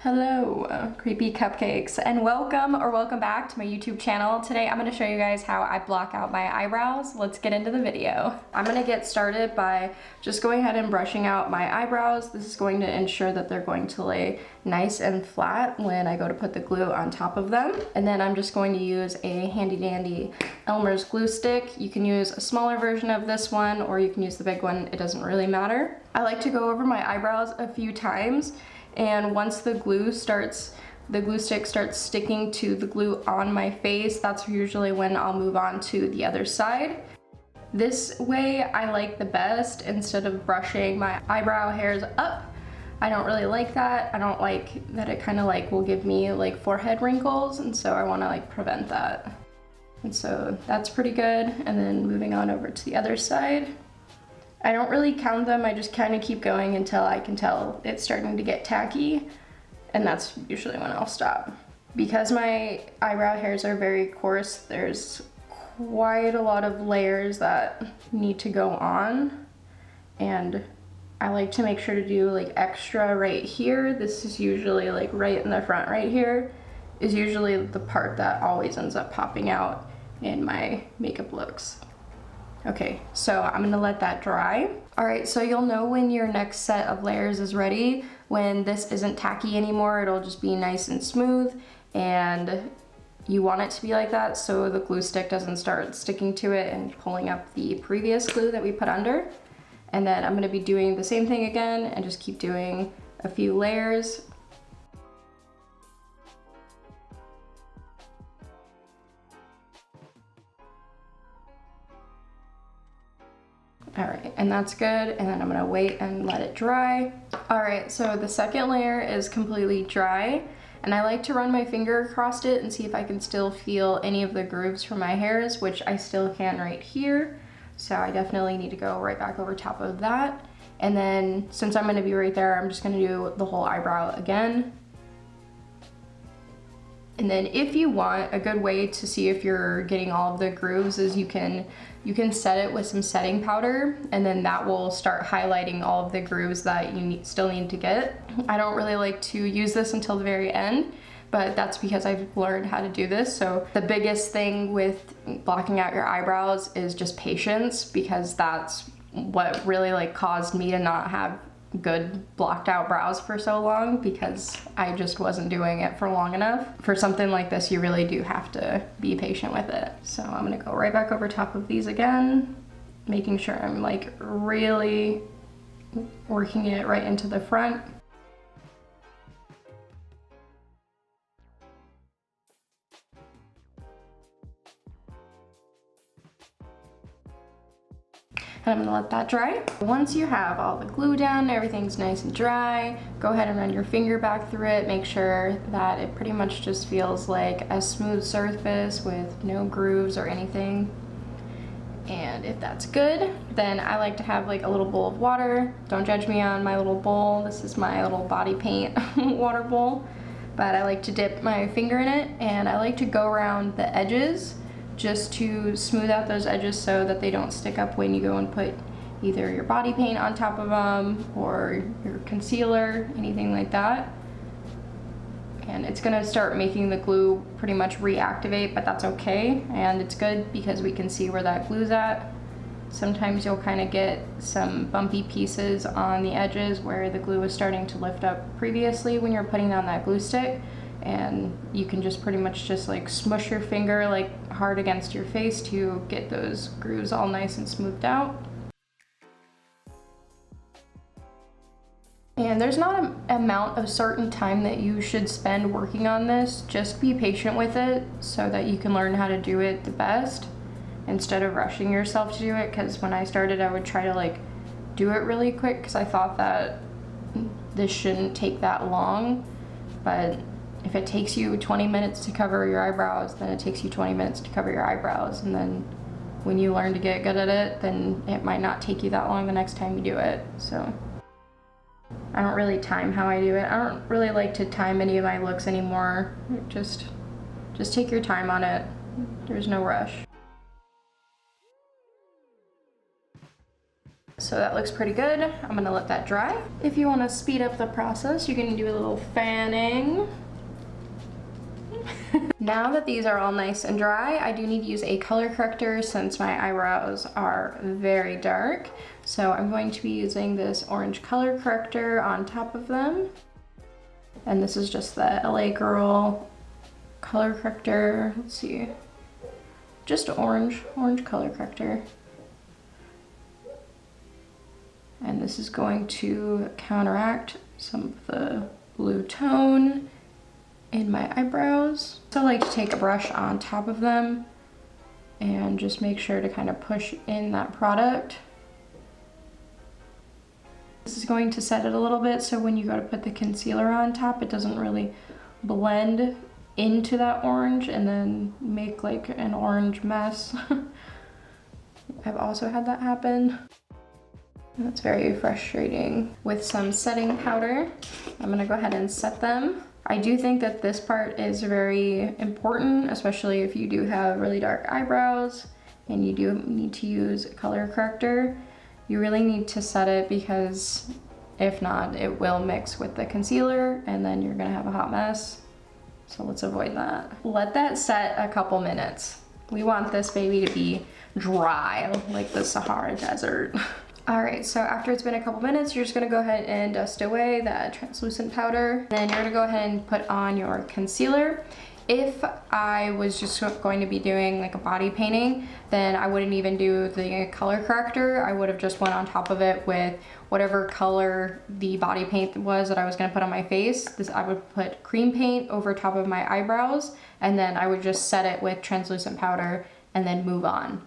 Hello, creepy cupcakes, and welcome back to my YouTube channel. Today I'm going to show you guys how I block out my eyebrows. Let's get into the video. I'm going to get started by just going ahead and brushing out my eyebrows. This is going to ensure that they're going to lay nice and flat when I go to put the glue on top of them. And then I'm just going to use a handy dandy Elmer's glue stick. You can use a smaller version of this one or you can use the big one. It doesn't really matter. I like to go over my eyebrows a few times. And once the glue stick starts sticking to the glue on my face, that's usually when I'll move on to the other side. This way I like the best instead of brushing my eyebrow hairs up. I don't really like that. I don't like that it kind of like will give me like forehead wrinkles, and so I want to like prevent that. And so that's pretty good. And then moving on over to the other side. I don't really count them, I just kind of keep going until I can tell it's starting to get tacky, and that's usually when I'll stop. Because my eyebrow hairs are very coarse, there's quite a lot of layers that need to go on, and I like to make sure to do like extra right here. This is usually like right in the front right here is usually the part that always ends up popping out in my makeup looks. Okay, so I'm gonna let that dry. All right, so you'll know when your next set of layers is ready. When this isn't tacky anymore, it'll just be nice and smooth, and you want it to be like that so the glue stick doesn't start sticking to it and pulling up the previous glue that we put under. And then I'm gonna be doing the same thing again and just keep doing a few layers. All right, and that's good, and then I'm gonna wait and let it dry. All right, so the second layer is completely dry, and I like to run my finger across it and see if I can still feel any of the grooves from my hairs, which I still can right here. So I definitely need to go right back over top of that. And then since I'm gonna be right there, I'm just gonna do the whole eyebrow again. And then if you want, a good way to see if you're getting all of the grooves is you can set it with some setting powder, and then that will start highlighting all of the grooves that you still need to get. I don't really like to use this until the very end, but that's because I've learned how to do this. So the biggest thing with blocking out your eyebrows is just patience, because that's what really like caused me to not have good blocked out brows for so long, because I just wasn't doing it for long enough. For something like this, you really do have to be patient with it. So I'm gonna go right back over top of these again, making sure I'm like really working it right into the front. And I'm gonna let that dry. Once you have all the glue down, everything's nice and dry, go ahead and run your finger back through it. Make sure that it pretty much just feels like a smooth surface with no grooves or anything. And if that's good, then I like to have like a little bowl of water. Don't judge me on my little bowl. This is my little body paint water bowl. But I like to dip my finger in it, and I like to go around the edges just to smooth out those edges so that they don't stick up when you go and put either your body paint on top of them or your concealer, anything like that. And it's gonna start making the glue pretty much reactivate, but that's okay. And it's good because we can see where that glue's at. Sometimes you'll kind of get some bumpy pieces on the edges where the glue was starting to lift up previously when you're putting down that glue stick. And you can just pretty much just like smush your finger like hard against your face to get those grooves all nice and smoothed out. And there's not an amount of certain time that you should spend working on this. Just be patient with it so that you can learn how to do it the best instead of rushing yourself to do it. Because when I started, I would try to like do it really quick because I thought that this shouldn't take that long. But if it takes you 20 minutes to cover your eyebrows, then it takes you 20 minutes to cover your eyebrows. And then when you learn to get good at it, then it might not take you that long the next time you do it. So I don't really time how I do it. I don't really like to time any of my looks anymore. Just take your time on it. There's no rush. So that looks pretty good. I'm gonna let that dry. If you wanna speed up the process, you can do a little fanning. Now that these are all nice and dry, I do need to use a color corrector since my eyebrows are very dark. So I'm going to be using this orange color corrector on top of them. And this is just the LA Girl color corrector. Let's see. Just orange color corrector. And this is going to counteract some of the blue tone in my eyebrows. So I like to take a brush on top of them and just make sure to kind of push in that product. This is going to set it a little bit so when you go to put the concealer on top, it doesn't really blend into that orange and then make like an orange mess. I've also had that happen. That's very frustrating. With some setting powder, I'm gonna go ahead and set them. I do think that this part is very important, especially if you do have really dark eyebrows and you do need to use a color corrector. You really need to set it because if not, it will mix with the concealer and then you're gonna have a hot mess. So let's avoid that. Let that set a couple minutes. We want this baby to be dry, like the Sahara Desert. All right, so after it's been a couple minutes, you're just gonna go ahead and dust away that translucent powder. Then you're gonna go ahead and put on your concealer. If I was just going to be doing like a body painting, then I wouldn't even do the color corrector. I would have just went on top of it with whatever color the body paint was that I was gonna put on my face. I would put cream paint over top of my eyebrows, and then I would just set it with translucent powder and then move on.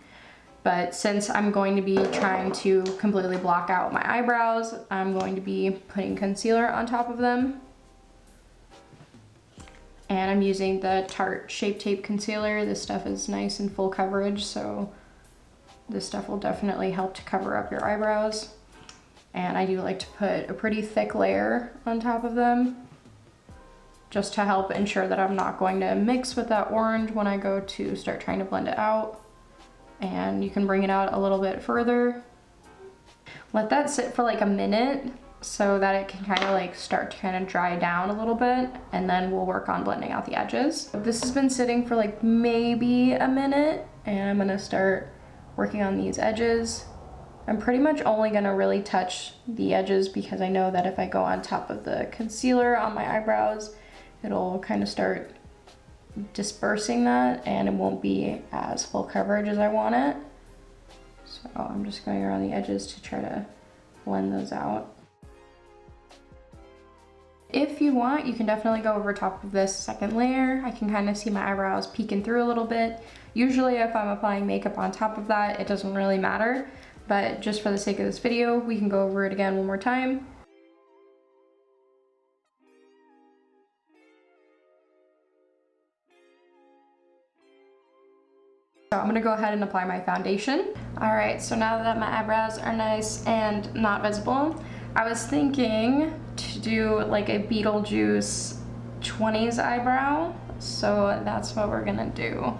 But since I'm going to be trying to completely block out my eyebrows, I'm going to be putting concealer on top of them. And I'm using the Tarte Shape Tape Concealer. This stuff is nice and full coverage, so this stuff will definitely help to cover up your eyebrows. And I do like to put a pretty thick layer on top of them, just to help ensure that I'm not going to mix with that orange when I go to start trying to blend it out. And you can bring it out a little bit further. Let that sit for like a minute so that it can kind of like start to kind of dry down a little bit, and then we'll work on blending out the edges. This has been sitting for like maybe a minute, and I'm gonna start working on these edges. I'm pretty much only gonna really touch the edges because I know that if I go on top of the concealer on my eyebrows, it'll kind of start dispersing that and it won't be as full coverage as I want it. So I'm just going around the edges to try to blend those out. If you want, you can definitely go over top of this second layer. I can kind of see my eyebrows peeking through a little bit. Usually if I'm applying makeup on top of that, it doesn't really matter, but just for the sake of this video, we can go over it again one more time. So I'm gonna go ahead and apply my foundation. All right, so now that my eyebrows are nice and not visible, I was thinking to do like a Beetlejuice 20s eyebrow. So that's what we're gonna do.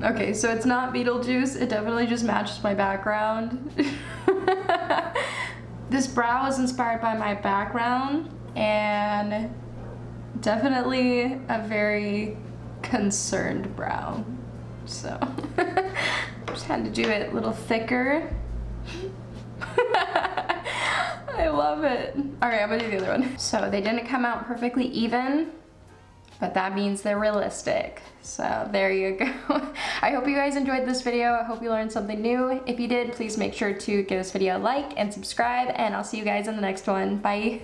Okay, so it's not Beetlejuice, it definitely just matches my background. This brow is inspired by my background and definitely a very concerned brow. So, just had to do it a little thicker. I love it. All right, I'm gonna do the other one. So they didn't come out perfectly even, but that means they're realistic. So there you go. I hope you guys enjoyed this video. I hope you learned something new. If you did, please make sure to give this video a like and subscribe, and I'll see you guys in the next one. Bye.